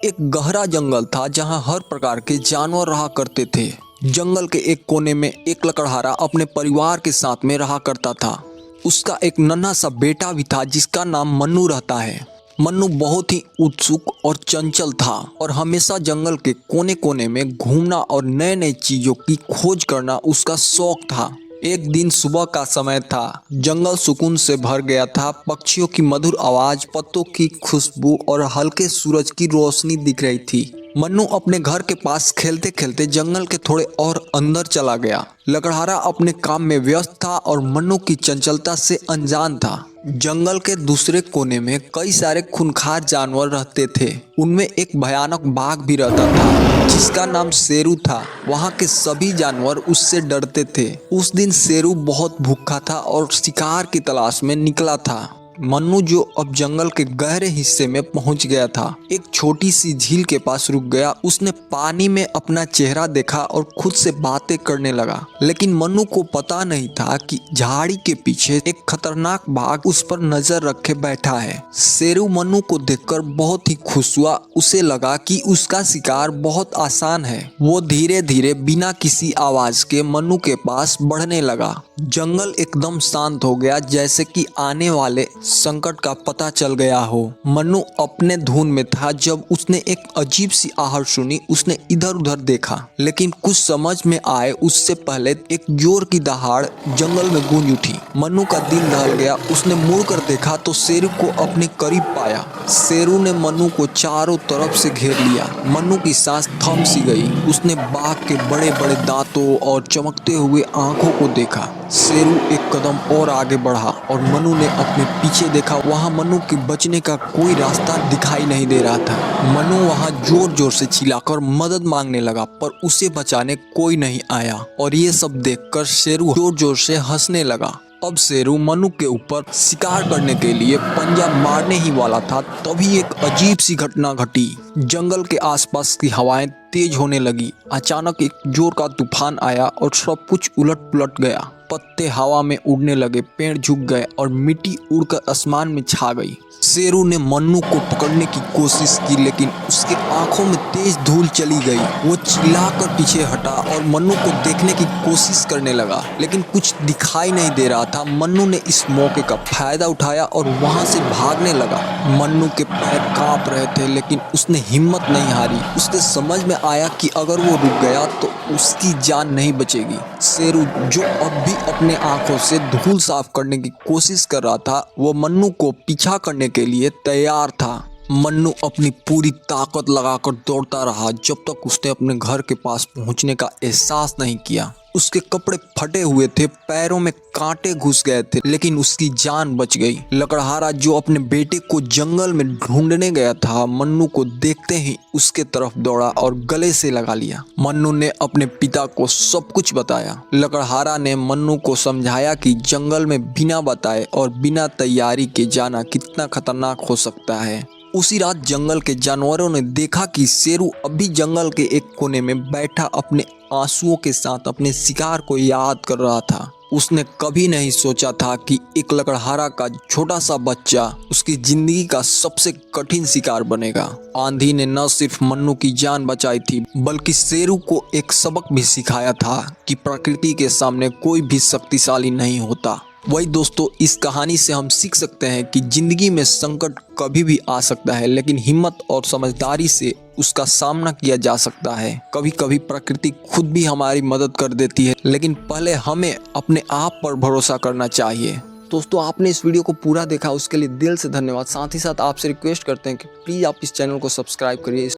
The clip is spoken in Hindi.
एक गहरा जंगल था जहां हर प्रकार के जानवर रहा करते थे। जंगल के एक कोने में एक लकड़हारा अपने परिवार के साथ में रहा करता था। उसका एक नन्हा सा बेटा भी था जिसका नाम मन्नू रहता है। मन्नू बहुत ही उत्सुक और चंचल था और हमेशा जंगल के कोने कोने में घूमना और नए नए चीजों की खोज करना उसका शौक था। एक दिन सुबह का समय था। जंगल सुकून से भर गया था। पक्षियों की मधुर आवाज, पत्तों की खुशबू और हल्के सूरज की रोशनी दिख रही थी। मन्नू अपने घर के पास खेलते खेलते जंगल के थोड़े और अंदर चला गया। लकड़हारा अपने काम में व्यस्त था और मन्नू की चंचलता से अनजान था। जंगल के दूसरे कोने में कई सारे खूंखार जानवर रहते थे। उनमें एक भयानक बाघ भी रहता था जिसका नाम शेरू था। वहाँ के सभी जानवर उससे डरते थे। उस दिन शेरू बहुत भूखा था और शिकार की तलाश में निकला था। मन्नू, जो अब जंगल के गहरे हिस्से में पहुंच गया था, एक छोटी सी झील के पास रुक गया। उसने पानी में अपना चेहरा देखा और खुद से बातें करने लगा। लेकिन मन्नू को पता नहीं था कि झाड़ी के पीछे एक खतरनाक बाघ उस पर नजर रखे बैठा है। शेरू मन्नू को देखकर बहुत ही खुश हुआ। उसे लगा कि उसका शिकार बहुत आसान है। वो धीरे धीरे बिना किसी आवाज के मन्नू के पास बढ़ने लगा। जंगल एकदम शांत हो गया, जैसे कि आने वाले संकट का पता चल गया हो। मन्नू अपने धुन में था जब उसने एक अजीब सी आहट सुनी। उसने इधर उधर देखा, लेकिन कुछ समझ में आए उससे पहले एक जोर की दहाड़ जंगल में गूंज उठी। मन्नू का दिल दहल गया। उसने मुड़कर देखा तो शेरू को अपने करीब पाया। शेरू ने मन्नू को चारों तरफ से घेर लिया। मन्नू की सांस थम सी गई। उसने बाघ के बड़े बड़े दांतों और चमकते हुए आंखों को देखा। शेरू एक कदम और आगे बढ़ा और मन्नू ने अपने पीछे देखा। वहां मन्नू के बचने का कोई रास्ता दिखाई नहीं दे रहा था। मन्नू वहां जोर जोर से चिल्लाकर मदद मांगने लगा, पर उसे बचाने कोई नहीं आया। और ये सब देखकर शेरू जोर जोर से हंसने लगा। अब शेरू मन्नू के ऊपर शिकार करने के लिए पंजा मारने ही वाला था, तभी एक अजीब सी घटना घटी। जंगल के आसपास की हवाएं तेज होने लगी। अचानक एक जोर का तूफान आया और सब कुछ उलट पुलट गया। पत्ते हवा में उड़ने लगे, पेड़ झुक गए और मिट्टी उड़कर आसमान में छा गई। शेरू ने मन्नू को पकड़ने की कोशिश की, लेकिन उसके आंखों में तेज धूल चली गई। वो चिल्लाकर पीछे हटा और मन्नू को देखने की कोशिश करने लगा, लेकिन कुछ दिखाई नहीं दे रहा था। मन्नू ने इस मौके का फायदा उठाया और वहां से भागने लगा। मन्नू के पैर कांप रहे थे, लेकिन उसने हिम्मत नहीं हारी। उसके समझ में आया कि अगर वो रुक गया तो उसकी जान नहीं बचेगी। शेरू, जो अब भी अपने आंखों से धूल साफ करने की कोशिश कर रहा था, वो मन्नू को पीछा करने के लिए तैयार था। मन्नू अपनी पूरी ताकत लगाकर दौड़ता रहा जब तक उसने अपने घर के पास पहुंचने का एहसास नहीं किया। उसके कपड़े फटे हुए थे, पैरों में कांटे घुस गए थे, लेकिन उसकी जान बच गई। लकड़हारा, जो अपने बेटे को जंगल में ढूंढने गया था, मन्नू को देखते ही उसके तरफ दौड़ा और गले से लगा लिया। मन्नू ने अपने पिता को सब कुछ बताया। लकड़हारा ने मन्नू को समझाया कि जंगल में बिना बताए और बिना तैयारी के जाना कितना खतरनाक हो सकता है। उसी रात जंगल के जानवरों ने देखा कि शेरू अभी जंगल के एक कोने में बैठा अपने आंसुओं के साथ अपने शिकार को याद कर रहा था। उसने कभी नहीं सोचा था कि एक लकड़हारा का छोटा सा बच्चा उसकी जिंदगी का सबसे कठिन शिकार बनेगा। आंधी ने न सिर्फ मन्नू की जान बचाई थी, बल्कि शेरू को एक सबक भी सिखाया था कि प्रकृति के सामने कोई भी शक्तिशाली नहीं होता। वही दोस्तों, इस कहानी से हम सीख सकते हैं कि जिंदगी में संकट कभी भी आ सकता है, लेकिन हिम्मत और समझदारी से उसका सामना किया जा सकता है। कभी कभी प्रकृति खुद भी हमारी मदद कर देती है, लेकिन पहले हमें अपने आप पर भरोसा करना चाहिए। दोस्तों, आपने इस वीडियो को पूरा देखा, उसके लिए दिल से धन्यवाद। साथ ही साथ आपसे रिक्वेस्ट करते हैं कि प्लीज़ आप इस चैनल को सब्सक्राइब करिए।